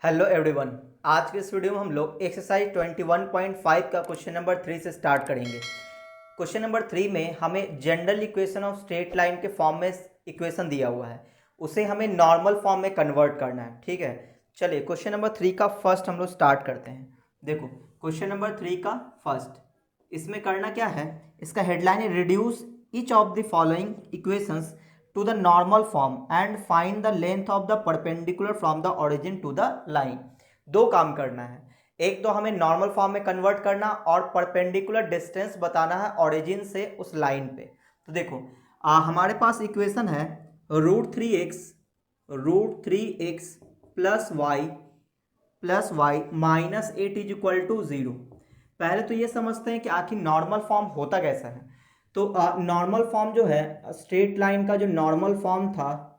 Hello everyone. आज के इस वीडियो में हम लोग एक्सरसाइज 21.5 का क्वेश्चन नंबर 3 से स्टार्ट करेंगे। क्वेश्चन नंबर 3 में हमें general equation of straight line के फॉर्म में इक्वेशन दिया हुआ है, उसे हमें नॉर्मल फॉर्म में कन्वर्ट करना है। ठीक है, चलिए क्वेश्चन नंबर 3 का फर्स्ट हम लोग स्टार्ट करते हैं। देखो क्वेश्चन नंबर 3 का फर्स्ट, इसमें करना क्या है, इसका हेडलाइन है reduce each of the following equations to the normal form and find the length of the perpendicular from the origin to the line। दो काम करना है, एक तो हमें नॉर्मल फॉर्म में कन्वर्ट करना और परपेंडिकुलर डिस्टेंस बताना है ओरिजिन से उस लाइन पे। तो देखो हमारे पास इक्वेशन है root three x plus y minus eight is equal to zero. पहले तो ये समझते हैं कि आखिर नॉर्मल फॉर्म होता कैसा है। तो नॉर्मल फॉर्म जो है, स्ट्रेट लाइन का जो नॉर्मल फॉर्म था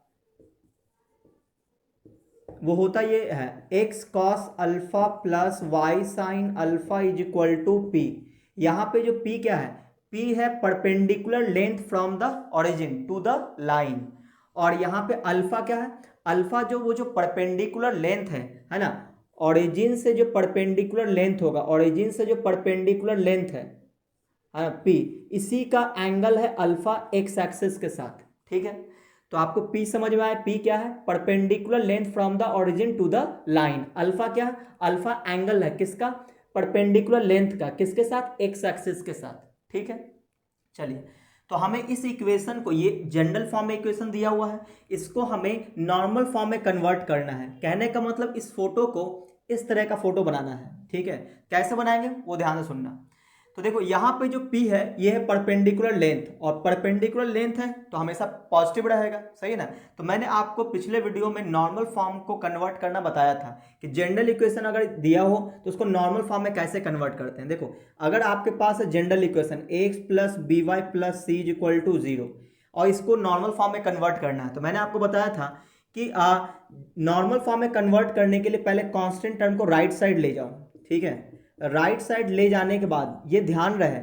वो होता ये है x cos alpha plus y sine alpha is equal to p. यहाँ पे जो पी क्या है, पी है perpendicular length from the origin to the line. और यहाँ पे अल्फा क्या है, अल्फा जो परपेंडिकुलर लेंथ है ना, ओरिजिन से जो परपेंडिकुलर लेंथ होगा, ओरिजिन से जो परपेंडिकुलर लेंथ है पी, इसी का एंगल है अल्फा एक्स एक्सिस के साथ। ठीक है, तो आपको पी समझ में आया, पी क्या है, perpendicular length from the origin to the line. Alpha क्या है, अल्फा एंगल है किसका, परपेंडिकुलर लेंथ का, किसके साथ, एक्स एक्सिस के साथ। ठीक है, चलिए तो हमें इस इक्वेशन को, ये जनरल फॉर्म में इक्वेशन दिया हुआ है, इसको हमें नॉर्मल फॉर्म में कन्वर्ट करना है। कहने का मतलब इस फोटो को इस तरह का फोटो बनाना है। ठीक है, कैसे बनाएंगे वो ध्यान से सुनना। तो देखो यहाँ पे जो P है ये है परपेंडिकुलर लेंथ, और परपेंडिकुलर लेंथ है तो हमेशा पॉजिटिव रहेगा, सही है ना। तो मैंने आपको पिछले वीडियो में नॉर्मल फॉर्म को कन्वर्ट करना बताया था कि जनरल इक्वेशन अगर दिया हो तो उसको नॉर्मल फॉर्म में कैसे कन्वर्ट करते हैं। देखो अगर आपके पास है general equation x plus b y plus c is equal to zero, और इसको नॉर्मल फॉर्म में कन्वर्ट करना है, तो मैंने आपको बताया था कि नॉर्मल फॉर्म में कन्वर्ट करने के लिए पहले कॉन्स्टेंट टर्म को राइट साइड ले जाओ। ठीक है, राइट साइड ले जाने के बाद ये ध्यान रहे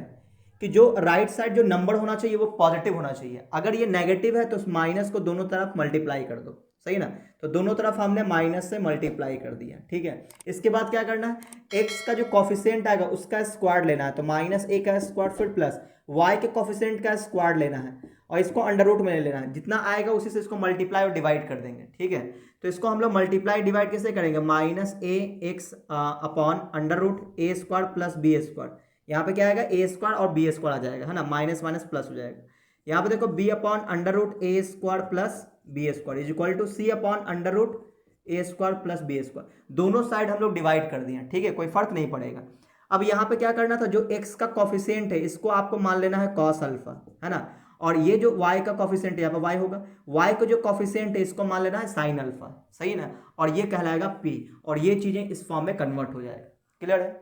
कि जो राइट साइड जो नंबर होना चाहिए वो पॉजिटिव होना चाहिए। अगर ये नेगेटिव है तो उस माइनस को दोनों तरफ मल्टीप्लाई कर दो, सही ना। तो दोनों तरफ हमने माइनस से मल्टीप्लाई कर दिया। ठीक है, इसके बाद क्या करना है, एक्स का जो कॉफिशिएंट आएगा उसका स्क्वायर लेना है, तो माइनस ए का स्क्वायर फिर प्लस वाई के कॉफिशिएंट का स्क्वायर लेना है, और इसको अंडर रूट में ले लेना है, जितना आएगा उसी से इसको मल्टीप्लाई और डिवाइड कर देंगे। ठीक है, तो इसको हम लोग मल्टीप्लाई डिवाइड कैसे करेंगे, minus A x upon under root a square plus b square. यहाँ पे क्या आएगा, ए स्क्वायर और बी स्क्वायर आ जाएगा, है ना, माइनस माइनस प्लस हो जाएगा। यहाँ पे देखो b upon under root a square plus b square is equal to c upon under root a square plus b square. दोनों साइड हम लोग डिवाइड कर दिए। ठीक है, कोई फर्क नहीं पड़ेगा। अब यहाँ पे क्या करना था, जो एक्स का कॉफिशिएंट है इसको आपको मान लेना है कॉस अल्फा, है ना, और ये जो y का कॉफिशिएंट यहाँ पर y होगा, y का जो कॉफिशिएंट है इसको मान लेना है साइन अल्फा, सही ना, और ये कहलाएगा p, और ये चीजें इस फॉर्म में कन्वर्ट हो जाएगा। क्लियर है,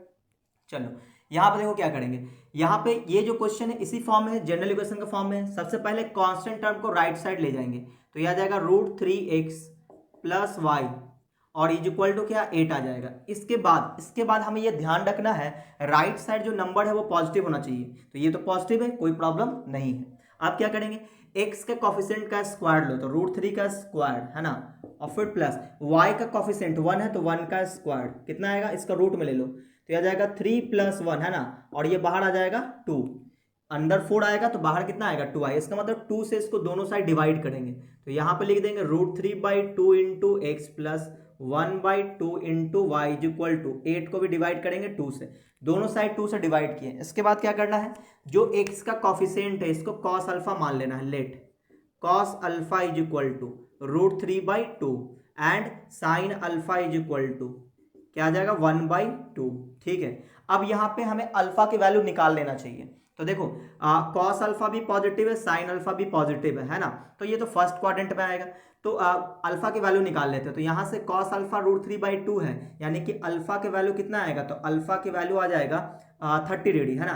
चलो यहाँ पे देखो क्या करेंगे, यहाँ पे ये जो क्वेश्चन है इसी फॉर्म में है, जनरल इक्वेशन का फॉर्म में। सबसे पहले कांस्टेंट टर्म को राइट साइड ले जाएंगे, तो यह आ जाएगा root three x plus y, और इज इक्वल टू क्या, 8 आ जाएगा। इसके बाद हमें ये ध्यान रखना है राइट साइड जो नंबर है वो पॉजिटिव होना चाहिए, तो ये तो पॉजिटिव है, कोई प्रॉब्लम नहीं है। आप क्या करेंगे, एक्स के कॉफिशिएंट का स्क्वायर लो, तो रूट थ्री का स्क्वायर, है ना, और फिर प्लस वाई का कॉफिशिएंट 1 है तो 1 का स्क्वायर कितना आएगा, इसका रूट में ले लो, तो यह आ जाएगा 3 प्लस 1, है ना, और ये बाहर आ जाएगा 2, अंदर 4 आएगा तो बाहर कितना आएगा 2 आएगा। इसका मतलब 2 से इसको दोनों साइड डिवाइड करेंगे, तो यहाँ पे लिख देंगे root three by two into x plus 1/2 into y is equal to 8 को भी डिवाइड करेंगे 2 से, दोनों साइड 2 से डिवाइड किए। इसके बाद क्या करना है, जो x का कॉफिशिएंट है इसको कॉस अल्फा मान लेना है, let cos alpha is equal to root three by two and sine alpha is equal to क्या आ जाएगा 1/2। ठीक है, अब यहाँ पे हमें अल्फा की वैल्यू निकाल लेना चाहिए। तो देखो कॉस अल्फा भी पॉजिटिव है, साइन अल्फा भी पॉजिटिव है ना, तो ये तो फर्स्ट क्वाड्रेंट में आएगा। तो अल्फा की वैल्यू निकाल लेते हैं, तो यहाँ से cos alpha root three by two है, यानी कि अल्फा की वैल्यू कितना आएगा, तो अल्फा की वैल्यू आ जाएगा 30 डिग्री, है ना,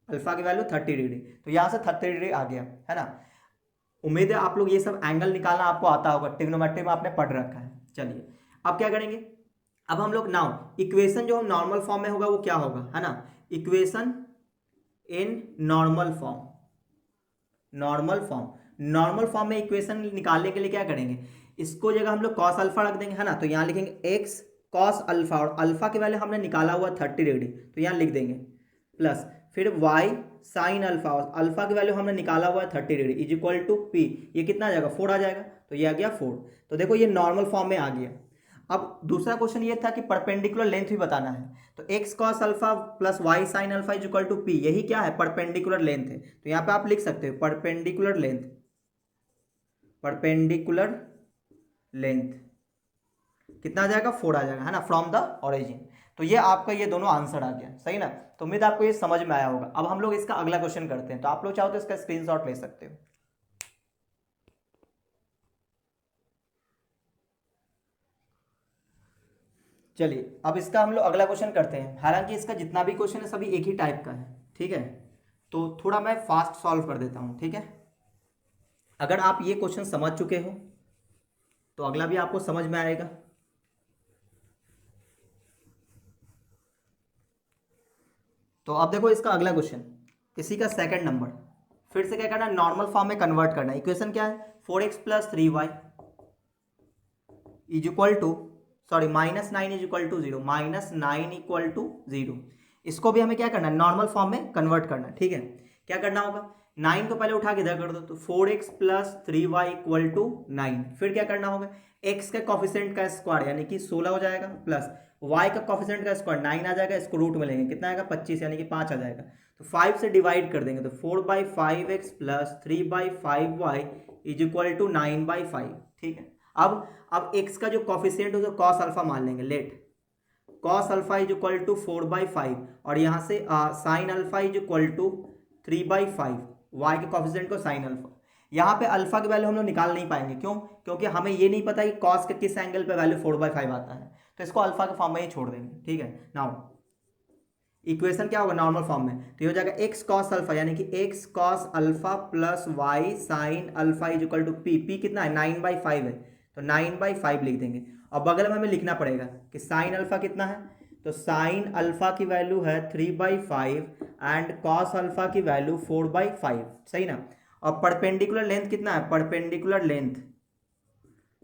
अल्फा की वैल्यू 30 डिग्री, तो यहाँ से 30 डिग्री आ गया, है ना। उम्मीद है आप लोग ये सब एंगल निकालना आपको आता होगा, ट्रिग्नोमेट्री में आपने पढ़ रखा है। चलिए अब क्या करेंगे, अब हम लोग नाउ इक्वेशन जो हम नॉर्मल फॉर्म में होगा वो क्या होगा, है ना, इक्वेशन इन नॉर्मल फॉर्म में इक्वेशन निकालने के लिए क्या करेंगे, इसको जगह हम लोग कॉस अल्फा रख देंगे, है ना, तो यहाँ लिखेंगे एक्स कॉस अल्फा, और अल्फा की वैल्यू हमने निकाला हुआ 30 डिग्री, तो यहाँ लिख देंगे प्लस, फिर वाई साइन अल्फा, और अल्फा की वैल्यू हमने निकाला हुआ है 30 degree is equal to p, ये कितना आ जाएगा 4 आ जाएगा, तो ये आ गया 4। तो देखो ये नॉर्मल फॉर्म में आ गया। अब दूसरा क्वेश्चन ये था कि परपेंडिकुलर लेंथ भी बताना है, तो x cos alpha plus y sine alpha is equal to p, यही क्या है परपेंडिकुलर लेंथ है। तो यहाँ पे आप लिख सकते हो परपेंडिकुलर लेंथ, परपेंडिकुलर लेंथ कितना आ जाएगा 4 आ जाएगा, है ना, फ्रॉम द ओरिजिन। तो ये आपका ये दोनों आंसर आ गया, सही ना। तो उम्मीद आपको ये समझ में आया होगा। अब हम लोग इसका अगला क्वेश्चन करते हैं, तो आप लोग चाहो तो इसका स्क्रीनशॉट ले सकते हो। चलिए अब इसका हम लोग अगला क्वेश्चन करते हैं। हालांकि इसका जितना भी क्वेश्चन है सभी एक ही टाइप का है, ठीक है, तो थोड़ा मैं फास्ट सॉल्व कर देता हूँ, ठीक है। अगर आप ये क्वेश्चन समझ चुके हो तो अगला भी आपको समझ में आएगा। तो अब देखो इसका अगला क्वेश्चन, इसी का सेकंड नंबर, फिर से क्या करना है, नॉर्मल फॉर्म में कन्वर्ट करना है। इक्वेशन क्या है, 4x plus 3y is equal to, sorry -9 is equal to 0, -9 equal to 0। इसको भी हमें क्या करना है, नॉर्मल फॉर्म में कन्वर्ट करना है, ठीक है। क्या करना होगा, 9 को पहले उठा के इधर कर दो, तो 4x plus 3y equal to 9। फिर क्या करना होगा, x के कॉफिशेंट का स्क्वायर यानी कि 16 हो जाएगा, प्लस y का कॉफिशेंट का स्क्वायर 9 आ जाएगा, इसको रूट में लेंगे कितना आएगा 25 यानी कि 5 आ जाएगा। तो 5 से डिवाइड कर देंगे, तो 4/5x plus 3/5y is equal to 9/5, ठीक है। अब x का जो कॉफिशिएंट है उसको कॉस अल्फा मान लेंगे, let cos alpha is equal to 4/5, और यहाँ से sine alpha is equal to 3/5, y के कॉफिशिएंट को साइन अल्फा। यहाँ पे अल्फा की वैल्यू हम लोग निकाल नहीं पाएंगे, क्यों, क्योंकि हमें ये नहीं पता कि कॉस के किस एंगल पे वैल्यू 4/5 आता है, तो इसको अल्फा के फॉर्म में ही छोड़ देंगे, ठीक है। नाउ इक्वेशन क्या होगा नॉर्मल फॉर्म में, तो ये हो जाएगा एक्स कॉस अल्फा यानी कि x cos alpha plus y sine alpha is equal to p, p कितना है 9/5 है, तो 9/5 लिख देंगे। और बगल में हमें लिखना पड़ेगा कि साइन अल्फा कितना है, तो साइन अल्फा की वैल्यू है 3/5 एंड कॉस अल्फा की वैल्यू 4/5, सही ना। और परपेंडिकुलर लेंथ कितना है, परपेंडिकुलर लेंथ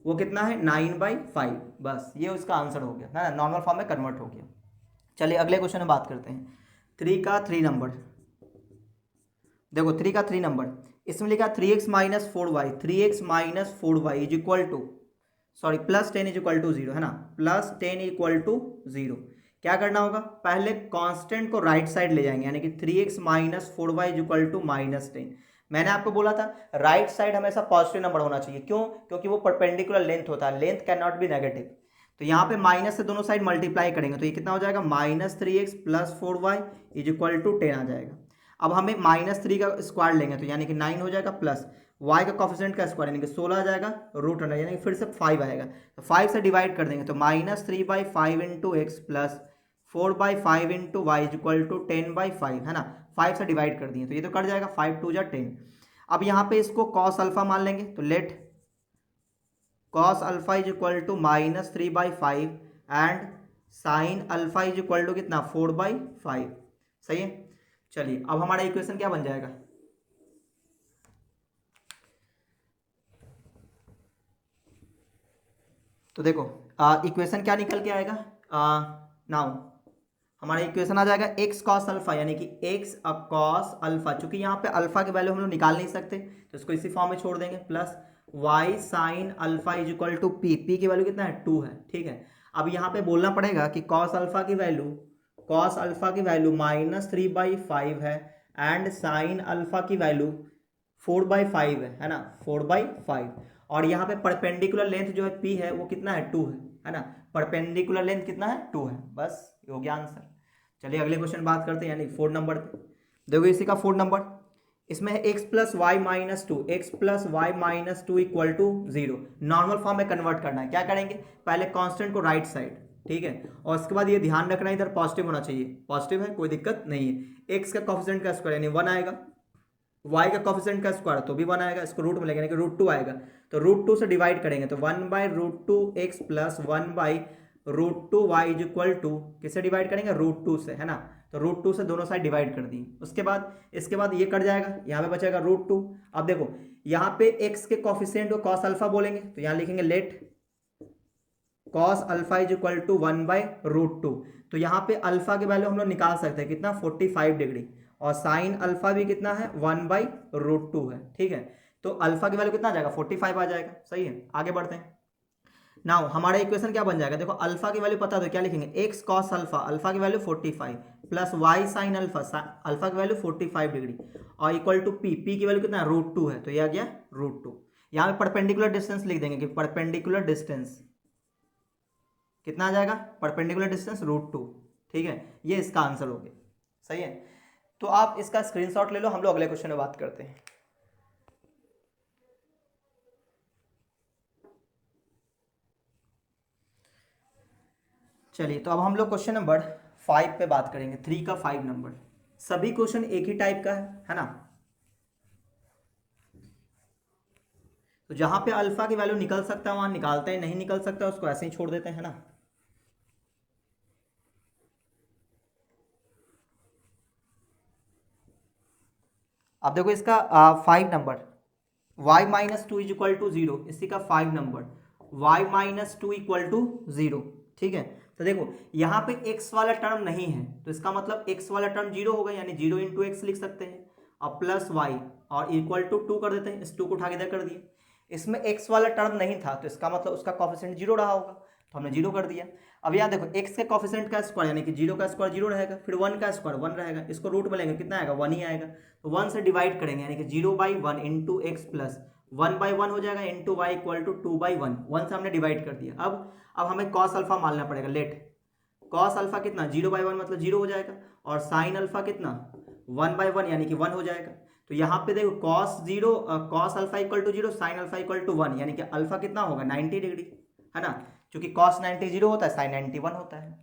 वो कितना है 9/5, बस ये उसका आंसर हो गया ना, नॉर्मल फॉर्म में कन्वर्ट हो गया। चलिए अगले क्वेश्चन में बात करते हैं। 3 का 3 नंबर, देखो 3 का 3 नंबर, इसमें लिखा 3x minus 4y, 3x minus 4y is equal to, sorry plus 10 is equal to 0, है ना, प्लस 10 इक्वल टू 0। क्या करना होगा, पहले कांस्टेंट को राइट साइड ले जाएंगे, यानी कि 3x minus 4y is equal to -10। मैंने आपको बोला था राइट साइड हमेशा पॉजिटिव नंबर होना चाहिए, क्यों, क्योंकि वो परपेंडिकुलर लेंथ होता है, length can not be negative. तो यहाँ पे माइनस से दोनों साइड मल्टीप्लाई करेंगे, तो ये कितना हो जाएगा -3x plus 4y is equal to 10 आ जाएगा। अब हमें -3 का स्क्वायर लेंगे, तो यानी कि 9 हो जाएगा, प्लस y का कॉफिशिएंट का स्क्वायर यानी कि 16 आ जाएगा, रूट अंडर यानी कि फिर से 5 आएगा, तो 5 से डिवाइड कर देंगे, तो -3/5 into x plus 4/5 into y is equal to 10/5, है ना, 5 से डिवाइड कर दिए, तो ये तो कट जाएगा, 5 2 जा 10। अब यहाँ पे इसको कॉस अल्फा मान लेंगे, तो let cos alpha is equal to -3/5 and sine alpha is equal to कितना 4/5, सही है। चलिए अब हमारा इक्वेशन क्या बन जाएगा, तो देखो इक्वेशन क्या निकल के आएगा, नाउ हमारा इक्वेशन आ जाएगा एक्स कॉस अल्फा यानी कि एक्स कॉस अल्फा, चूंकि यहाँ पे अल्फा की वैल्यू हम लोग निकाल नहीं सकते तो इसको इसी फॉर्म में छोड़ देंगे, plus y sine alpha is equal to p, p की वैल्यू कितना है 2 है, ठीक है। अब यहाँ पे बोलना पड़ेगा कि कॉस अल्फा की वैल्यू -3/5 है एंड साइन अल्फा की वैल्यू 4/5 है ना, 4/5। और यहाँ पे परपेंडिकुलर लेंथ जो है पी है वो कितना है 2 है ना, परपेंडिकुलर लेंथ कितना है 2 है, बस ये हो गया आंसर। चलिए अगले क्वेश्चन बात करते हैं, यानी 4 नंबर पे। देखो इसी का 4 नंबर, इसमें है x plus y minus 2, x plus y minus 2 equal to 0। Normal form में कन्वर्ट करना है, क्या करेंगे, पहले कांस्टेंट को राइट साइड, ठीक है, और उसके बाद ये ध्यान रखना इधर पॉजिटिव होना चाहिए, पॉजिटिव है कोई दिक्कत नहीं है। x का कॉफिशिएंट का स्क्वायर यानी 1 आएगा, y का कॉफिशिएंट का स्क्वायर तो भी 1 आएगा, इसको रूट में लेंगे यानी कि √2 आएगा, तो √2 से डिवाइड करेंगे, तो 1/√2x plus 1/√2y is equal to, किससे डिवाइड करेंगे √2 से, है ना, तो √2 से दोनों साइड डिवाइड कर दी। उसके बाद इसके बाद ये कट जाएगा, यहाँ पे बचेगा √2। अब देखो यहाँ पे x के कॉफिशिएंट को कॉस अल्फा बोलेंगे, तो यहाँ लिखेंगे let cos alpha is equal to 1/√2। तो यहाँ पे अल्फा की वैल्यू हम लोग निकाल सकते हैं कितना 45 डिग्री, और साइन अल्फा भी कितना है 1/√2 है। ठीक है, तो अल्फा की वैल्यू कितना आ जाएगा 45 आ जाएगा। सही है, आगे बढ़ते हैं। नाउ हमारा इक्वेशन क्या बन जाएगा, देखो अल्फा की वैल्यू पता है तो क्या लिखेंगे, एक्स कॉस अल्फा, अल्फा की value 45 plus y sine alpha, alpha की वैल्यू 45 डिग्री, और इक्वल टू पी, पी की वैल्यू कितना √2 है, तो ये आ गया √2। यहाँ पे परपेंडिकुलर डिस्टेंस लिख देंगे कि परपेंडिकुलर डिस्टेंस कितना आ जाएगा, परपेंडिकुलर डिस्टेंस √2। ठीक है, ये इसका आंसर हो गया। सही है, तो आप इसका स्क्रीनशॉट ले लो, हम लोग अगले क्वेश्चन में बात करते हैं। चलिए, तो अब हम लोग क्वेश्चन नंबर 5 पे बात करेंगे, 3 का 5 नंबर। सभी क्वेश्चन एक ही टाइप का है ना। तो जहां पे अल्फा की वैल्यू निकल सकता है वहां निकालते हैं, नहीं निकल सकता उसको ऐसे ही छोड़ देते हैं ना। अब देखो इसका 5 number, y minus two is equal to 0, इसी का 5 number y minus two equal to 0। ठीक है, तो देखो यहाँ पे x वाला टर्म नहीं है, तो इसका मतलब x वाला टर्म 0 होगा, यानी 0 इंटू एक्स लिख सकते हैं, और प्लस y और इक्वल टू 2 कर देते हैं, इस 2 को उठा के इधर कर दिए। इसमें x वाला टर्म नहीं था, तो इसका मतलब उसका कॉफिशिएंट 0 रहा होगा, तो हमने 0 कर दिया। अब यहाँ देखो x के कॉफिशिएंट का स्क्वायर यानी कि 0 का स्क्वायर 0 रहेगा, फिर 1 का स्क्वायर 1 रहेगा, इसको रूट में लेंगे कितना आएगा 1 ही आएगा, तो 1 से डिवाइड करेंगे यानी कि 0/1 इंटू एक्स प्लस 1/1 हो जाएगा इंटू वाई इक्वल टू 2/1, 1 से हमने डिवाइड कर दिया। अब हमें कॉस अल्फा मानना पड़ेगा, लेट कॉस अल्फा कितना 0/1 मतलब 0 हो जाएगा, और साइन अल्फा कितना 1/1 यानी कि 1 हो जाएगा। तो यहाँ पे देखो cos alpha equal to 0, sine alpha equal to 1, यानी कि अल्फा कितना होगा 90 डिग्री, है ना, क्योंकि कॉस 90 0 होता है, साइन 91 होता है।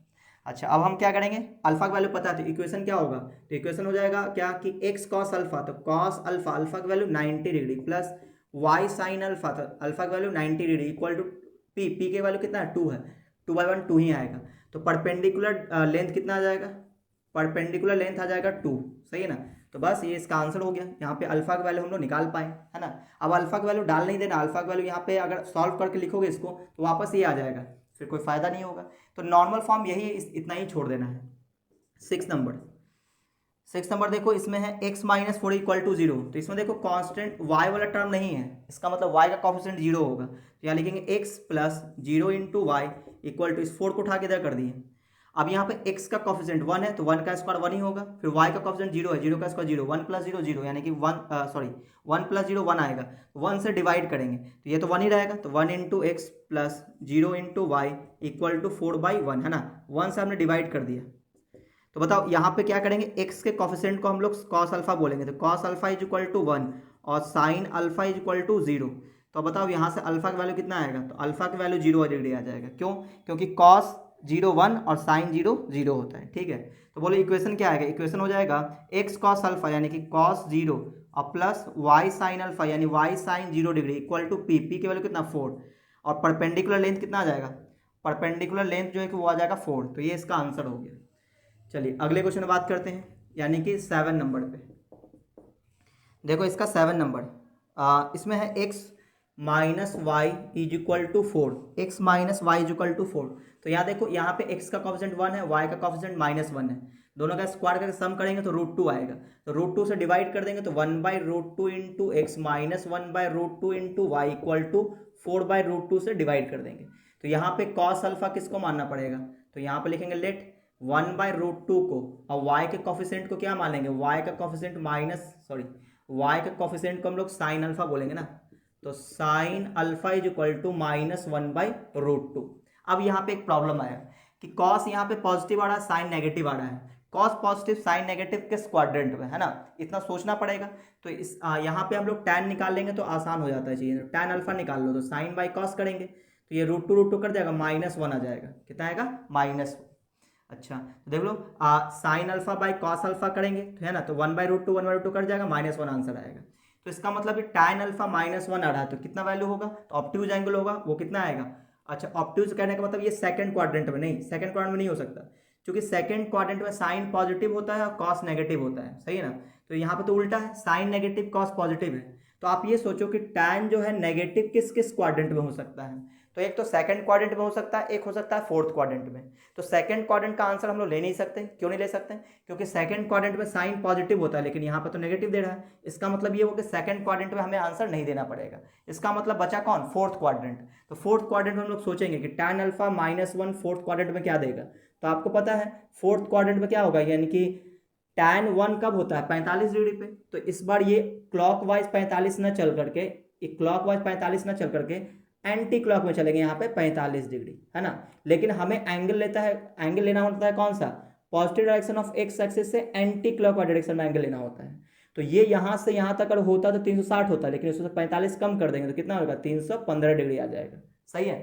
अच्छा, अब हम क्या करेंगे, अल्फा की वैल्यू पता है तो इक्वेशन क्या होगा, तो इक्वेशन हो जाएगा क्या कि एक्स कॉस अल्फा, तो कॉस अल्फा, अल्फा की value 90 degree plus y sine alpha, तो अल्फा की value 90 degree equal to p, p की वैल्यू कितना है 2 है, 2/1 2 ही आएगा। तो परपेंडिकुलर लेंथ कितना आ जाएगा, परपेंडिकुलर लेंथ आ जाएगा 2। सही है ना, तो बस ये इसका आंसर हो गया। यहाँ पे अल्फा की वैल्यू हम लोग निकाल पाए, है ना। अब अल्फा की वैल्यू डाल नहीं देना, अल्फा की वैल्यू यहाँ पे अगर सॉल्व करके लिखोगे इसको तो वापस ये आ जाएगा, फिर कोई फायदा नहीं होगा। तो नॉर्मल फॉर्म यही इतना ही छोड़ देना है। 6 नंबर देखो, इसमें है x माइनस 4 इक्वल टू 0, तो इसमें देखो कांस्टेंट y वाला टर्म नहीं है, इसका मतलब y का कॉफिशिएंट 0 होगा, तो यहाँ लिखेंगे x plus 0 into y equal to, इस 4 को उठा के इधर कर दिए। अब यहाँ पे x का कॉफिशिएंट 1 है, तो 1 का स्क्वायर 1 ही होगा, फिर y का कॉफिशिएंट 0 है, 0 का स्क्वायर 0, 1 प्लस 0 0, यानी कि 1 प्लस 0 1 आएगा, 1 से डिवाइड करेंगे तो ये तो 1 ही रहेगा, तो 1 into x plus 0 into y equal to 4/1, है ना, 1 से हमने डिवाइड कर दिया। तो बताओ यहाँ पे क्या करेंगे, x के कॉफिशिएंट को हम लोग कॉस अल्फा बोलेंगे, तो cos alpha is equal to 1 और sine alpha is equal to 0। तो बताओ यहाँ से अल्फा की वैल्यू कितना आएगा, तो अल्फा की वैल्यू 0 डिग्री आ जाएगा, क्यों, क्योंकि कॉस 0 1 और साइन 0 0 होता है। ठीक है, तो बोलो इक्वेशन क्या आएगा, इक्वेशन हो जाएगा x कॉस अल्फा यानी कि कॉस 0 और प्लस y साइन अल्फा यानी y sine 0 degree equal to p, p की वैल्यू कितना 4, और परपेंडिकुलर लेंथ कितना आ जाएगा, परपेंडिकुलर लेंथ जो है कि वो आ जाएगा 4, तो ये इसका आंसर हो गया। चलिए अगले क्वेश्चन में बात करते हैं, यानी कि 7 नंबर पे। देखो इसका 7 नंबर, इसमें है x minus y is equal to 4, x minus y is equal to 4। तो यहाँ देखो यहाँ पे x का कॉफिशिएंट 1 है, y का कॉफिशिएंट -1 है, दोनों का स्क्वायर करके सम करेंगे तो √2 आएगा, तो √2 से डिवाइड कर देंगे तो 1/√2 into x minus 1/√2 into y equal to 4/√2 से डिवाइड कर देंगे। तो यहाँ पे कॉस अल्फा किसको मानना पड़ेगा, तो यहाँ पे लिखेंगे लेट 1/√2 को, और y के कॉफिशिएंट को क्या मान लेंगे, y का कॉफिशिएंट y का कॉफिशिएंट को हम लोग साइन अल्फा बोलेंगे ना, तो sine alpha is equal to -1/√2। अब यहाँ पे एक प्रॉब्लम आया कि कॉस यहाँ पे पॉजिटिव आ रहा है, साइन नेगेटिव आ रहा है, कॉस पॉजिटिव साइन नेगेटिव किस क्वाड्रेंट में, है ना, इतना सोचना पड़ेगा। तो इस यहाँ पे हम लोग tan निकाल लेंगे तो आसान हो जाता है चीज़, तो tan अल्फा निकाल लो तो साइन बाई कॉस करेंगे तो ये √2 कर जाएगा, -1 आ जाएगा, कितना आएगा -1। अच्छा, तो देख लो sine alpha by cos alpha करेंगे तो है ना, तो 1/√2 कर जाएगा, -1 आंसर आएगा। तो इसका मतलब tan अल्फा -1 आ रहा है, तो कितना वैल्यू होगा, तो ऑब्ट्यूज एंगल होगा, वो कितना आएगा। अच्छा, ऑब्ट्यूज कहने का मतलब ये सेकंड क्वाड्रेंट में नहीं, सेकंड क्वाड्रेंट में नहीं हो सकता, क्योंकि सेकंड क्वाड्रेंट में साइन पॉजिटिव होता है और कॉस नेगेटिव होता है, सही है ना। तो यहाँ पे तो उल्टा है, साइन नेगेटिव कॉस पॉजिटिव है, तो आप ये सोचो कि tan जो है नेगेटिव किस किस क्वाड्रेंट में हो सकता है, तो एक तो सेकंड क्वाड्रेंट में हो सकता है, एक हो सकता है फोर्थ क्वाड्रेंट में। तो सेकंड क्वाड्रेंट का आंसर हम लोग ले नहीं सकते। क्यों नहीं ले सकते? क्योंकि सेकंड क्वाड्रेंट में साइन पॉजिटिव होता है, लेकिन यहाँ पर तो नेगेटिव दे रहा है। इसका मतलब ये हो कि सेकंड क्वाड्रेंट में हमें आंसर नहीं देना पड़ेगा। इसका मतलब बचा कौन? Fourth quadrant. तो फोर्थ क्वाड्रेंट में हम लोग सोचेंगे कि tan अल्फा -1 फोर्थ क्वाड्रेंट में क्या देगा। तो आपको पता है फोर्थ क्वाड्रेंट में क्या होगा, यानी कि tan 1 कब होता है? 45 डिग्री पे। तो इस बार ये क्लॉकवाइज 45 न चल करके, क्लॉकवाइज 45 न चल करके एंटी क्लॉक में चलेंगे यहाँ पे 45 डिग्री, है ना। लेकिन हमें एंगल एंगल लेना होता है कौन सा? Positive direction of x axis से एंटी क्लॉकवाइज डायरेक्शन में एंगल लेना होता है। तो ये यहाँ से यहाँ तक अगर होता तो 360 होता, लेकिन उससे 45 कम कर देंगे तो कितना होगा? 315 डिग्री आ जाएगा। सही है।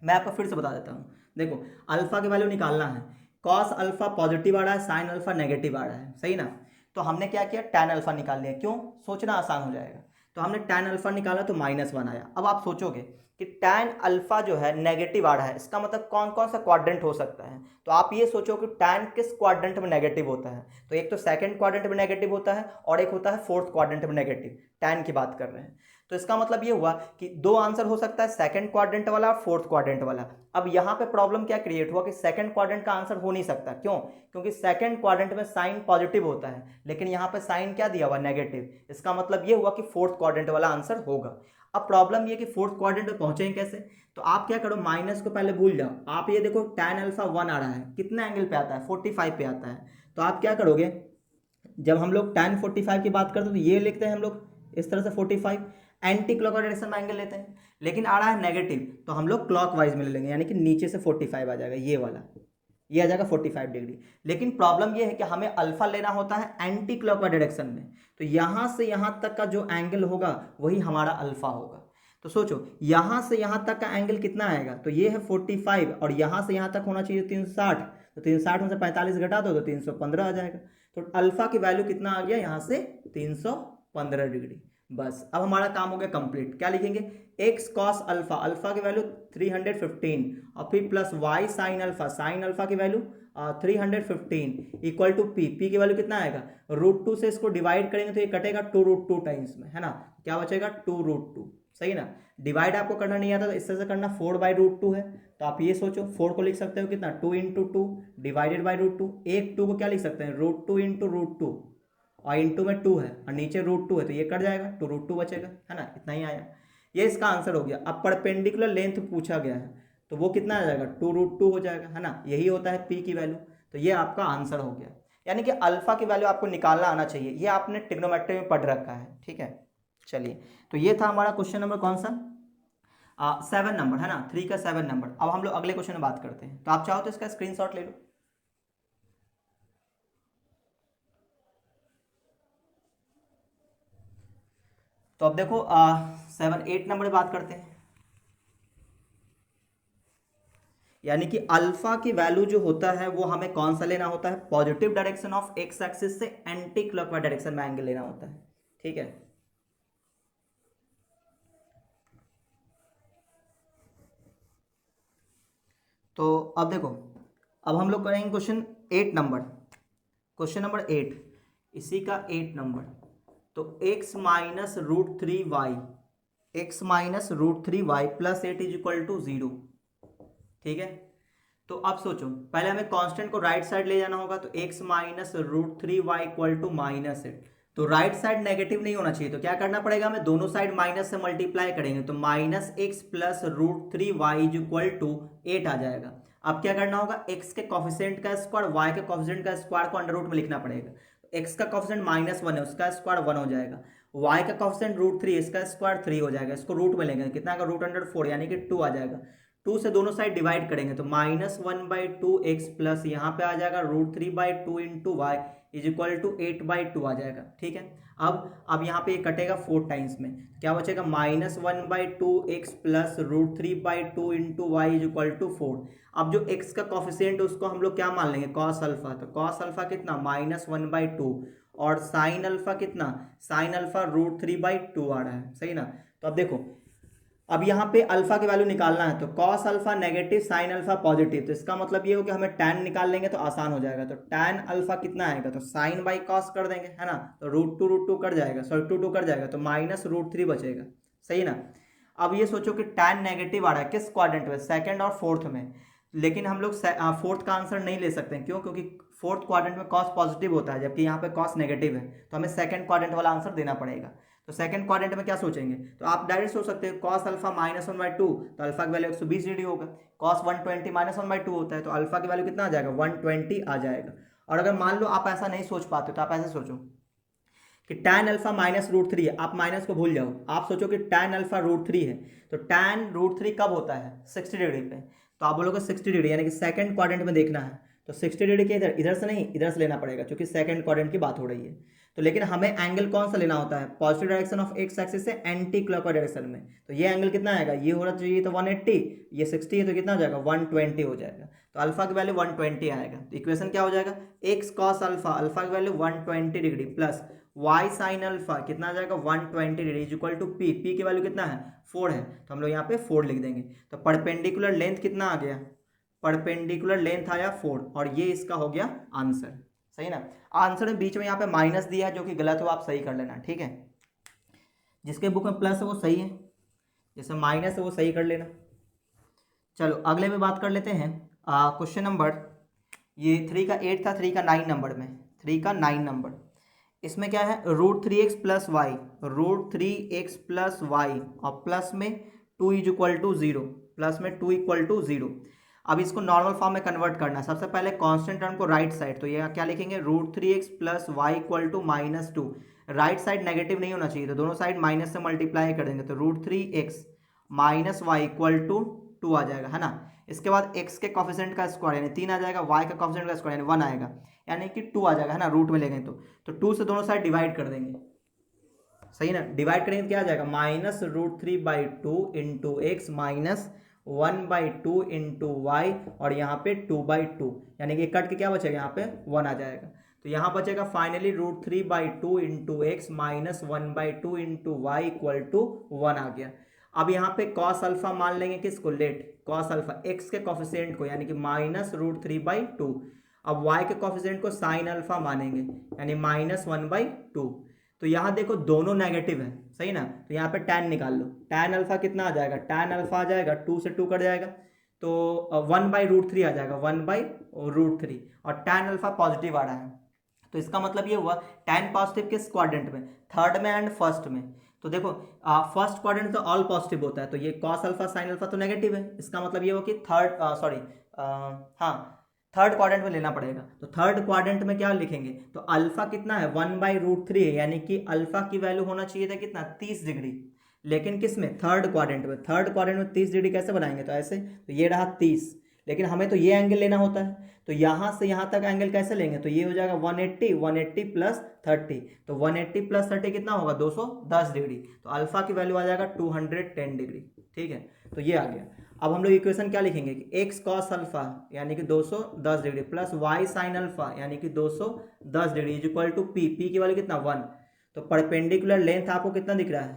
मैं आपको फिर से बता देता हूँ। देखो, अल्फा की वैल्यू निकालना है। कॉस अल्फा पॉजिटिव आ रहा है, साइन अल्फा नेगेटिव आ रहा है, सही ना। तो हमने क्या किया? tan अल्फा निकाल लिया। क्यों? सोचना आसान हो जाएगा। तो हमने tan अल्फा निकाला तो -1 आया। अब आप सोचोगे कि tan अल्फा जो है नेगेटिव आ रहा है, इसका मतलब कौन कौन सा क्वाड्रेंट हो सकता है। तो आप ये सोचो कि tan किस क्वाड्रेंट में नेगेटिव होता है। तो एक तो सेकंड क्वाड्रेंट में नेगेटिव होता है और एक होता है फोर्थ क्वाड्रेंट में नेगेटिव। tan की बात कर रहे हैं। तो इसका मतलब ये हुआ कि दो आंसर हो सकता है, सेकंड क्वाड्रेंट वाला और फोर्थ क्वाड्रेंट वाला। अब यहाँ पे प्रॉब्लम क्या क्रिएट हुआ कि सेकंड क्वाड्रेंट का आंसर हो नहीं सकता। क्यों? क्योंकि सेकंड क्वाड्रेंट में साइन पॉजिटिव होता है, लेकिन यहाँ पे साइन क्या दिया हुआ? नेगेटिव। इसका मतलब ये हुआ कि फोर्थ क्वाड्रेंट वाला आंसर होगा। अब प्रॉब्लम ये कि फोर्थ क्वाड्रेंट में पहुंचे कैसे। तो आप क्या करो, माइनस को पहले भूल जाओ। आप ये देखो tan अल्फा 1 आ रहा है, कितना एंगल पे आता है? 45 पे आता है। तो आप क्या करोगे, जब हम लोग tan 45 की बात करते हैं तो ये लिखते हैं हम लोग इस तरह से 45, एंटी क्लॉकवाइज डायरेक्शन में एंगल लेते हैं। लेकिन आ रहा है नेगेटिव, तो हम लोग क्लॉकवाइज में ले लेंगे, यानी कि नीचे से 45 आ जाएगा, ये वाला, ये आ जाएगा 45 डिग्री। लेकिन प्रॉब्लम ये है कि हमें अल्फा लेना होता है एंटी क्लॉकवाइज डायरेक्शन में। तो यहाँ से यहाँ तक का जो एंगल होगा वही हमारा अल्फा होगा। तो सोचो, यहाँ से यहाँ तक का एंगल कितना आएगा? तो ये है 45 और यहाँ से यहाँ तक होना चाहिए 360। तो 360 में से 45 घटा दो तो 315 आ जाएगा। तो अल्फा की वैल्यू कितना आ गया यहाँ से? 315 डिग्री। बस अब हमारा काम हो गया कंप्लीट। क्या लिखेंगे? एक्स कॉस अल्फा, अल्फा की वैल्यू 315 और फिर plus y sine alpha, sine alpha की value 315 equal to p, p की वैल्यू कितना आएगा? √2 से इसको डिवाइड करेंगे तो ये कटेगा 2√2 टाइम्स में, है ना। क्या बचेगा? 2√2। सही ना। डिवाइड आपको करना नहीं आता तो इससे से करना 4/√2 है। तो आप ये सोचो, 4 को लिख सकते हो कितना? 2 × 2 डिवाइडेड बाई √2। एक 2 को क्या लिख सकते हैं? √2 × √2 और इंटू में 2 है और नीचे √2 है, तो ये कट जाएगा, 2√2 बचेगा, है ना। इतना ही आया, ये इसका आंसर हो गया। अब परपेंडिकुलर लेंथ पूछा गया है तो वो कितना आ जाएगा? 2√2 हो जाएगा, है ना। यही होता है पी की वैल्यू। तो ये आपका आंसर हो गया। यानी कि अल्फा की वैल्यू आपको निकालना आना चाहिए। ये आपने ट्रिग्नोमेट्री में पढ़ रखा है, ठीक है। चलिए, तो ये था हमारा क्वेश्चन नंबर कौन सा? 7 नंबर, है ना। 3 का 7 नंबर। अब हम लोग अगले क्वेश्चन में बात करते हैं। तो आप चाहो तो इसका स्क्रीनशॉट ले लो। तो अब देखो 8 नंबर बात करते हैं। यानी कि अल्फा की वैल्यू जो होता है वो हमें कौन सा लेना होता है? Positive direction of x axis से एंटी क्लॉकवाइज डायरेक्शन में एंगल लेना होता है, ठीक है। तो अब देखो, अब हम लोग करेंगे क्वेश्चन 8 नंबर। क्वेश्चन नंबर 8, इसी का 8 नंबर। तो x -√3y, x -√3y plus 8 is equal to 0, ठीक है। तो अब सोचो, पहले हमें कांस्टेंट को राइट साइड ले जाना होगा। तो x -√3y इक्वल टू -8। तो राइट साइड नेगेटिव नहीं होना चाहिए, तो क्या करना पड़ेगा हमें? दोनों साइड माइनस से मल्टीप्लाई करेंगे तो -x plus √3y is equal to 8 आ जाएगा। अब क्या करना होगा? x के कॉफिशिएंट का स्क्वायर, y के कॉफिशिएंट का स्क्वायर को अंडर रूट में लिखना पड़ेगा। x का कॉफिशिएंट -1 है, उसका स्क्वायर 1 हो जाएगा। y का कॉफिशिएंट √3, इसका स्क्वायर 3 हो जाएगा। इसको रूट में लेंगे, कितना का? √4 यानी कि 2 आ जाएगा। 2 से दोनों साइड डिवाइड करेंगे तो -1/2x प्लस यहाँ पे आ जाएगा √3/2 into y is equal to 8/2 आ जाएगा, ठीक है। अब यहाँ पे ये कटेगा 4 टाइम्स में, क्या बचेगा? -1/2x plus √3/2 into y is equal to 4। अब जो x का कॉफिशिएंट उसको हम लोग क्या मान लेंगे? Cos alpha. तो कॉस अल्फा कितना? -1/2 और साइन अल्फा कितना? साइन अल्फा √3/2 आ रहा है, सही ना। तो अब देखो, अब यहाँ पे अल्फा की वैल्यू निकालना है। तो cos alpha negative, sine alpha positive. तो इसका मतलब ये हो कि हमें tan निकाल लेंगे तो आसान हो जाएगा। तो tan अल्फा कितना आएगा? तो साइन बाई कॉस कर देंगे, है ना। तो √2 कट जाएगा, सॉरी 2 कट जाएगा तो -√3 बचेगा, सही ना। अब ये सोचो कि tan नेगेटिव आ रहा है किस क्वाड्रेंट में, सेकंड और फोर्थ में, लेकिन हम लोग फोर्थ का आंसर नहीं ले सकते हैं। क्यों? क्योंकि फोर्थ क्वाड्रेंट में कॉस पॉजिटिव होता है जबकि यहाँ पे कॉस नेगेटिव है, तो हमें सेकंड क्वाड्रेंट वाला आंसर देना पड़ेगा। तो सेकंड क्वाड्रेंट में क्या सोचेंगे, तो आप डायरेक्ट सोच सकते हैं कॉस अल्फा -1/2, तो अल्फा की वैल्यू 120 डिग्री होगा। कॉस 120 -1/2 होता है, तो अल्फा की वैल्यू कितना आ जाएगा, 120 आ जाएगा। और अगर मान लो आप ऐसा नहीं सोच पाते तो आप ऐसे सोचो कि tan अल्फा -√3 है, आप माइनस को भूल जाओ, आप सोचो कि tan अल्फा √3 है, तो tan √3 कब होता है, 60 डिग्री पे, तो आप बोलोगे 60 डिग्री, यानी कि सेकंड क्वाड्रेंट में देखना है, तो 60 डिग्री के इधर से नहीं, इधर से लेना पड़ेगा क्योंकि सेकंड क्वाड्रेंट की बात हो रही है। तो लेकिन हमें एंगल कौन सा लेना होता है, positive direction of x axis से एंटी क्लॉकवाइज डायरेक्शन में, तो ये एंगल कितना आएगा, ये होना चाहिए तो 180, ये 60 है तो कितना हो जाएगा, 120 हो जाएगा। तो अल्फा की वैल्यू 120 आएगा। तो इक्वेशन क्या हो जाएगा, एक्स कॉस अल्फा, अल्फा की value 120 degree plus y sine alpha कितना आ जाएगा, 120 degree is equal to p, p की वैल्यू कितना है, 4 है, तो हम लोग यहाँ पे 4 लिख देंगे। तो परपेंडिकुलर लेंथ कितना आ गया, परपेंडिकुलर लेंथ आया 4, और ये इसका हो गया आंसर। सही ना, आंसर में बीच में यहाँ पे माइनस दिया है जो कि गलत हो, आप सही कर लेना, ठीक है। जिसके बुक में प्लस है वो सही है, जैसे माइनस है वो सही कर लेना। चलो अगले में बात कर लेते हैं। क्वेश्चन नंबर ये 3 का 8 था, 3 का 9 नंबर में, 3 का 9 नंबर, इसमें क्या है, √3x + y, √3x + y और प्लस में 2 = 0, प्लस में 2 = 0। अब इसको नॉर्मल फॉर्म में कन्वर्ट करना है। सबसे पहले कांस्टेंट टर्म को राइट साइड, तो ये क्या लिखेंगे, √3x + y = -2, right side negative नहीं होना चाहिए, तो दोनों साइड माइनस से मल्टीप्लाई कर देंगे, तो √3x - y = 2 आ जाएगा, है ना। इसके बाद x के कॉफिशेंट का स्क्वायर यानी 3 आ जाएगा, y का कॉफिशेंट का स्क्वायर यानी 1 आएगा, यानी कि 2 आ जाएगा, है ना, रूट में ले गए तो 2 से दोनों साइड डिवाइड कर देंगे, सही ना। डिवाइड करेंगे तो क्या आ जाएगा, -√3/2 × x - 1/2 × y, और यहाँ पे 2/2, यानी कि कट के क्या बचेगा, यहाँ पे 1 आ जाएगा। तो यहाँ बचेगा फाइनली √3/2 × x - 1/2 × y = 1 आ गया। अब यहाँ पे cos अल्फा मान लेंगे किसको, लेट cos अल्फा, x के कॉफिशिएंट को, यानी कि -√3/2, अब y के कॉफिशिएंट को sin अल्फा मानेंगे, यानी -1/2। तो यहाँ देखो दोनों नेगेटिव है, सही ना, तो यहाँ पे tan निकाल लो, tan अल्फा कितना आ जाएगा, tan अल्फा आ जाएगा 2 से 2 कट जाएगा, तो 1/√3 आ जाएगा, 1/√3, और tan अल्फा पॉजिटिव आ रहा है, तो इसका मतलब ये हुआ tan पॉजिटिव किस क्वाड्रेंट में, थर्ड में एंड फर्स्ट में। तो देखो फर्स्ट क्वाड्रेंट तो ऑल पॉजिटिव होता है, तो ये cos अल्फा sin अल्फा तो नेगेटिव है, इसका मतलब ये हो कि थर्ड क्वाड्रेंट में लेना पड़ेगा। तो थर्ड क्वाड्रेंट में क्या लिखेंगे, तो अल्फा कितना है, 1/√3 है, यानी कि अल्फा की वैल्यू होना चाहिए था कितना, 30 डिग्री, लेकिन किस में, थर्ड क्वाड्रेंट में। थर्ड क्वाड्रेंट में 30 डिग्री कैसे बनाएंगे, तो ऐसे, तो ये रहा 30, लेकिन हमें तो ये एंगल लेना होता है, तो यहाँ से यहाँ तक एंगल कैसे लेंगे, तो ये हो जाएगा 180, 180 + 30, तो 180 + 30 कितना होगा, 210 डिग्री, तो अल्फा की वैल्यू आ जाएगा 210 डिग्री, ठीक है। तो ये आ गया। अब हम लोग इक्वेशन क्या लिखेंगे कि x cos अल्फा यानी कि 210 degree plus y sin alpha यानी कि 210 degree is equal to p, p की वैल्यू कितना, 1, तो परपेंडिकुलर लेंथ आपको कितना दिख रहा है,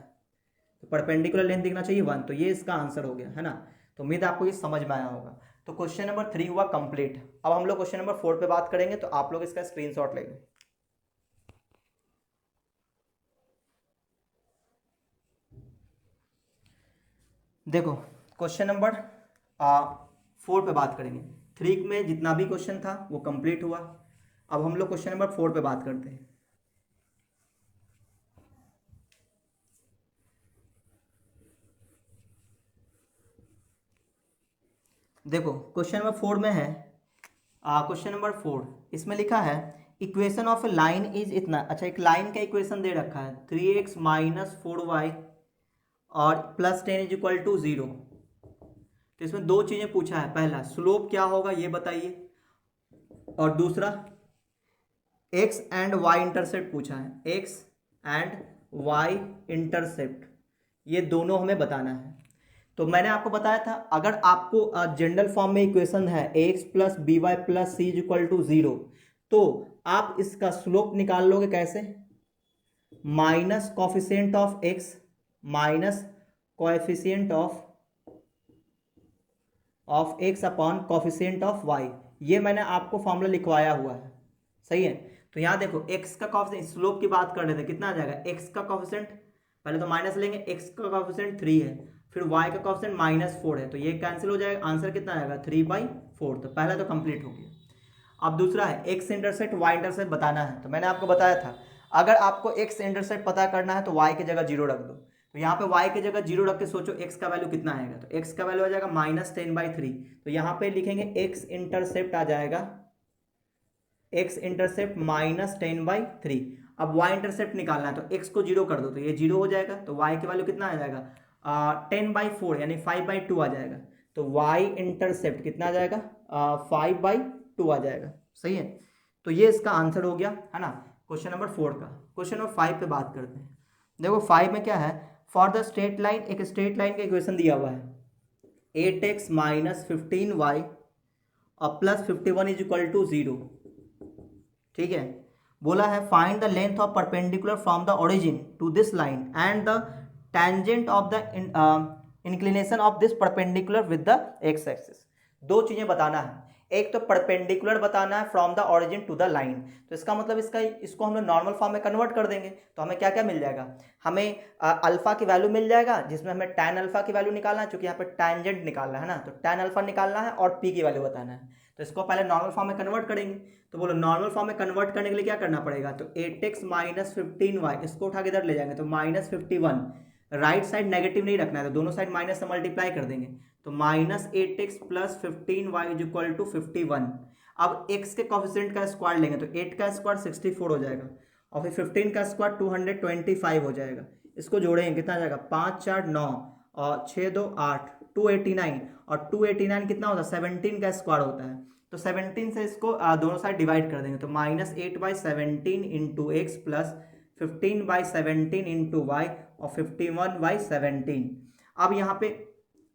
तो परपेंडिकुलर लेंथ दिखना चाहिए 1, तो ये इसका आंसर हो गया, है ना। तो उम्मीद आपको ये समझ में आया होगा। तो क्वेश्चन नंबर 3 हुआ कंप्लीट। अब हम लोग क्वेश्चन नंबर 4 पे बात करेंगे, तो आप लोग इसका स्क्रीनशॉट लेंगे। देखो क्वेश्चन नंबर 4 पे बात करेंगे। 3 में जितना भी क्वेश्चन था वो कंप्लीट हुआ। अब हम लोग क्वेश्चन नंबर 4 पे बात करते हैं। देखो क्वेश्चन नंबर 4 में है, क्वेश्चन नंबर 4 इसमें लिखा है equation of A line is इतना। अच्छा, एक लाइन का इक्वेशन दे रखा है 3x - 4y और +10 = 0। तो इसमें दो चीजें पूछा है, पहला स्लोप क्या होगा ये बताइए, और दूसरा x एंड y इंटरसेप्ट पूछा है, x एंड y इंटरसेप्ट, ये दोनों हमें बताना है। तो मैंने आपको बताया था अगर आपको जनरल फॉर्म में इक्वेशन है ax + by + c = 0, तो आप इसका स्लोप निकाल लोगे कैसे, minus coefficient of x minus coefficient of x upon coefficient of y, ये मैंने आपको फॉर्मूला लिखवाया हुआ है, सही है। तो यहाँ देखो x का कोफिशिएंट, स्लोप की बात कर रहे थे, कितना आ जाएगा, x का कोफिशिएंट, पहले तो माइनस लेंगे, x का कोफिशिएंट 3 है, फिर y का कॉफिशिएंट -4 है, तो ये कैंसिल हो जाएगा, आंसर कितना आएगा 3/4। तो पहला तो कंप्लीट हो गया। अब दूसरा है x इंटरसेप्ट y इंटरसेप्ट बताना है। तो मैंने आपको बताया था अगर आपको x इंटरसेप्ट पता करना है तो y की जगह 0 रख दो। तो यहाँ पे y की जगह 0 रख के सोचो x का वैल्यू कितना आएगा। तो x का वैल्यू आ जाएगा -10/3। तो यहाँ पे लिखेंगे x इंटरसेप्ट आ जाएगा x इंटरसेप्ट -10/3। अब y इंटरसेप्ट निकालना है तो x को 0 कर दो, तो ये 0 हो जाएगा। तो y की वैल्यू कितना आ जाएगा 10/4 यानी 5/2 आ जाएगा। तो y इंटरसेप्ट कितना आ जाएगा 5/2 आ जाएगा। सही है, तो ये इसका आंसर हो गया, है ना, क्वेश्चन नंबर 4 का। क्वेश्चन नंबर 5 पे बात करते हैं। देखो 5 में क्या है, फॉर द स्ट्रेट लाइन, एक स्ट्रेट लाइन का इक्वेशन दिया हुआ है 8x - 15y और +51 इज इक्वल टू 0। ठीक है, बोला है find the length of perpendicular from the origin to this line and the tangent of the inclination of this perpendicular with the x axis. दो चीजें बताना है, एक तो परपेंडिकुलर बताना है from the origin to the line. तो इसका मतलब इसको हम लोग नॉर्मल फॉर्म में कन्वर्ट कर देंगे तो हमें क्या क्या मिल जाएगा, हमें अल्फा की वैल्यू मिल जाएगा जिसमें हमें tan अल्फा की वैल्यू निकालना है, क्योंकि यहाँ पे टेंजेंट निकालना है ना, तो tan अल्फा निकालना है और p की वैल्यू बताना है। तो इसको पहले नॉर्मल फॉर्म में कन्वर्ट करेंगे। तो बोलो नॉर्मल फॉर्म में कन्वर्ट करने के लिए क्या करना पड़ेगा, तो 8x - 15y इसको उठा के इधर ले जाएंगे तो -51, राइट साइड नेगेटिव नहीं रखना है तो दोनों साइड माइनस से मल्टीप्लाई कर देंगे। तो -8x + 15y is equal to 51। अब x के कोफिशिएंट का स्क्वायर लेंगे तो 8 का स्क्वायर 64 हो जाएगा और फिर 15 का स्क्वायर 225 हो जाएगा। इसको जोड़ेंगे कितना आ जाएगा 5 4 9 और 6 2 8 289 और 289 कितना होता है 17 का स्क्वायर होता है। तो 17 से इसको दोनों साइड डिवाइड कर देंगे तो -8/17 into x plus 15/17 into y और 51/17। अब यहाँ पे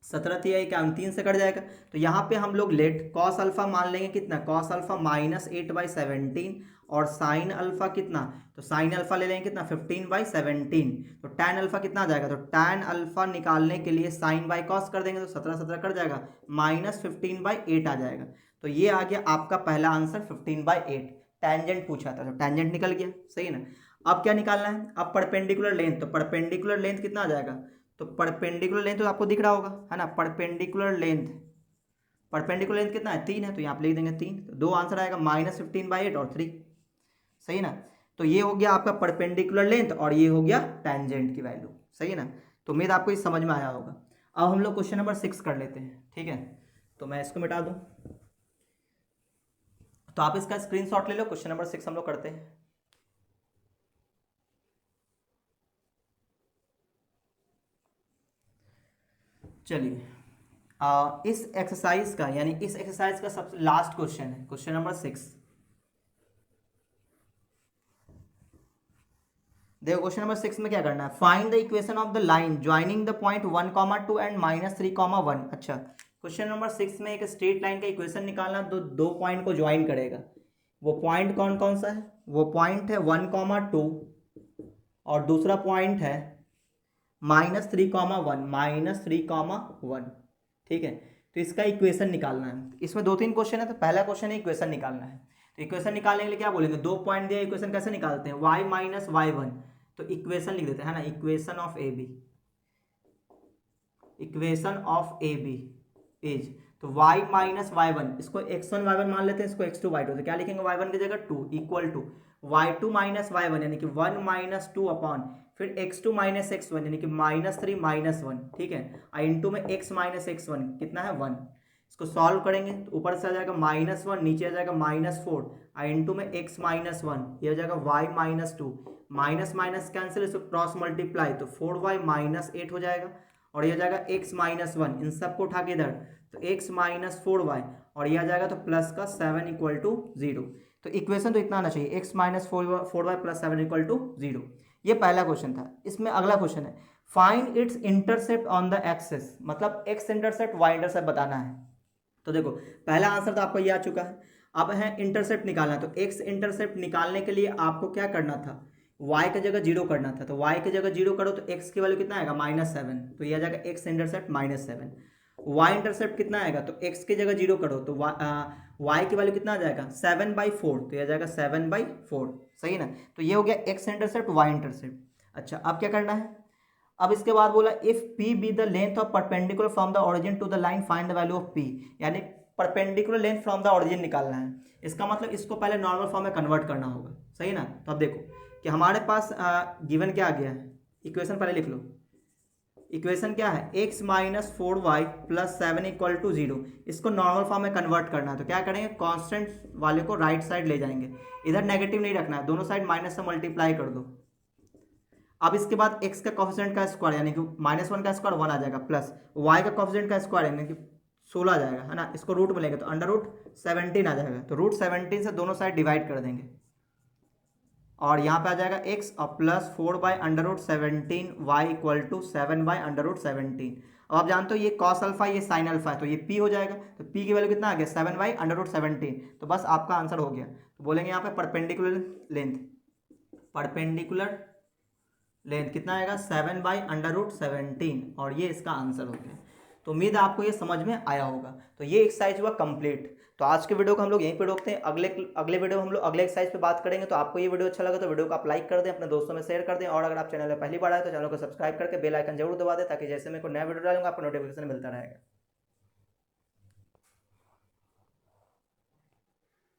17 क्या 3 से कट जाएगा। तो यहाँ पे हम लोग लेट कॉस अल्फा मान लेंगे कितना, कॉस अल्फा -8/17 और साइन अल्फा कितना, तो साइन अल्फा ले लेंगे कितना 15/17। तो टैन अल्फा कितना आ जाएगा, तो टैन अल्फा निकालने के लिए साइन बाई कॉस कर देंगे तो 17 कट जाएगा -15/8 आ जाएगा। तो ये आ गया आपका पहला आंसर 15/8। टेंजेंट पूछा था तो टेंजेंट निकल गया, सही ना। अब क्या निकालना है, अब परपेंडिकुलर लेंथ, तो परपेंडिकुलर लेंथ कितना आ जाएगा, तो परपेंडिकुलर लेंथ तो आपको दिख रहा होगा, है ना, परपेंडिकुलर लेंथ कितना है 3 है, तो यहाँ पे लिख देंगे 3। तो दो आंसर आएगा -15/8 और 3, सही ना। तो ये हो गया आपका परपेंडिकुलर लेंथ और ये हो गया टेंजेंट की वैल्यू, सही है ना। तो उम्मीद आपको ये समझ में आया होगा। अब हम लोग क्वेश्चन नंबर 6 कर लेते हैं, ठीक है। तो मैं इसको मिटा दूं, तो आप इसका स्क्रीनशॉट ले लो। क्वेश्चन नंबर 6 हम लोग करते हैं। चलिए इस एक्सरसाइज का यानी इस एक्सरसाइज का सबसे लास्ट क्वेश्चन है, क्वेश्चन नंबर 6। देखो क्वेश्चन नंबर 6 में क्या करना है, find the equation of the line joining the point 1,2 and -3,1। अच्छा, क्वेश्चन नंबर 6 में एक स्ट्रेट लाइन का इक्वेशन निकालना, दो पॉइंट को ज्वाइन करेगा। वो पॉइंट कौन कौन सा है, वो पॉइंट है 1,2 और दूसरा पॉइंट है -3,1, ठीक है। तो इसका इक्वेशन निकालना है। इसमें 2-3 क्वेश्चन है, तो पहला क्वेश्चन है इक्वेशन निकालना है। तो इक्वेशन निकालने के लिए क्या बोलेंगे, दो पॉइंट दिया, इक्वेशन कैसे निकालते हैं, y - y1। तो इक्वेशन लिख देते हैं, है ना, equation of A B, equation of A B is, तो y - y1 इसको x1 y1 मान लेते हैं, इसको x2 y2। तो क्या लिखेंगे y1 की जगह 2 इक्वल टू y2 - y1 यानी कि 1 - 2 अपॉन फिर x2 - x1 यानी कि -3 -1, ठीक है। इंटू में x - x1 कितना है 1। इसको सॉल्व करेंगे तो ऊपर से आ जाएगा -1, नीचे आ जाएगा -4 इंटू में x - 1, ये हो जाएगा y - 2, माइनस माइनस कैंसिल, इसको क्रॉस मल्टीप्लाई तो 4y - 8 हो जाएगा और ये आ जाएगा x - 1, इन सबको उठा के इधर तो x - 4y और ये आ जाएगा तो प्लस का 7 इक्वल टू 0। तो इक्वेशन तो इतना आना चाहिए, x - 4y + 7 इक्वल टू 0। ये पहला क्वेश्चन था। इसमें अगला क्वेश्चन है find its intercept on the axis, मतलब x इंटरसेप्ट y इंटरसेप्ट बताना है। तो देखो पहला आंसर तो आपको ये आ चुका है। अब है इंटरसेप्ट निकालना, तो x इंटरसेप्ट निकालने के लिए आपको क्या करना था, y की जगह 0 करना था। तो y की जगह 0 करो तो x की वैल्यू कितना आएगा -7, तो ये आ जाएगा x इंटरसेप्ट -7। y इंटरसेप्ट कितना आएगा, तो x की जगह 0 करो तो y की वैल्यू कितना आ जाएगा 7/4, तो ये आ जाएगा 7/4, सही ना। तो ये हो गया x इंटरसेप्ट y इंटरसेप्ट। अच्छा अब क्या करना है, अब इसके बाद बोला if p be the length of perpendicular from the origin to the line find the value of p, यानी perpendicular length from the origin निकालना है। इसका मतलब इसको पहले नॉर्मल फॉर्म में कन्वर्ट करना होगा, सही ना। तो अब देखो कि हमारे पास गिवन क्या आ गया है, इक्वेशन पहले लिख लो। इक्वेशन क्या है, x minus 4y plus 7 equal to 0। इसको नॉर्मल फॉर्म में कन्वर्ट करना है, तो क्या करेंगे, कांस्टेंट वाले को राइट साइड ले जाएंगे, इधर नेगेटिव नहीं रखना है, दोनों साइड माइनस से मल्टीप्लाई कर दो। अब इसके बाद x का कोफिशिएंट का स्क्वायर यानी कि -1 का स्क्वायर 1 आ जाएगा, प्लस y का कोफिशिएंट का स्क्वायर यानी कि 16 आ जाएगा, है ना। इसको रूट में लेंगे तो अंडर रूट 17 आ जाएगा, तो रूट 17 से दोनों साइड डिवाइड कर देंगे और यहाँ पे आ जाएगा x और plus 4 by under root 17 y equal to 7 by under root 17। अब आप जानते हो ये कॉस अल्फा ये साइन अल्फा है, तो ये p हो जाएगा, तो p की वैल्यू कितना आ गया 7 बाई अंडर रूट 17। तो बस आपका आंसर हो गया। तो बोलेंगे यहाँ पे परपेंडिकुलर लेंथ कितना आएगा 7 बाई अंडर रूट 17, और ये इसका आंसर हो गया। तो उम्मीद है आपको ये समझ में आया होगा। तो ये एक्सरसाइज हुआ कंप्लीट। तो आज के वीडियो को हम लोग यहीं पे रोकते हैं, अगले वीडियो हम लोग अगले एक्सरसाइज पे बात करेंगे। तो आपको ये वीडियो अच्छा लगा तो वीडियो को आप लाइक कर दें, अपने दोस्तों में शेयर कर दें, और अगर आप चैनल में पहली बार आए तो चैनल को सब्सक्राइब करके बेल आइकन जरूर दबा दें, ताकि जैसे मैं कोई नया वीडियो डालूंगा आपको नोटिफिकेशन मिलता रहेगा।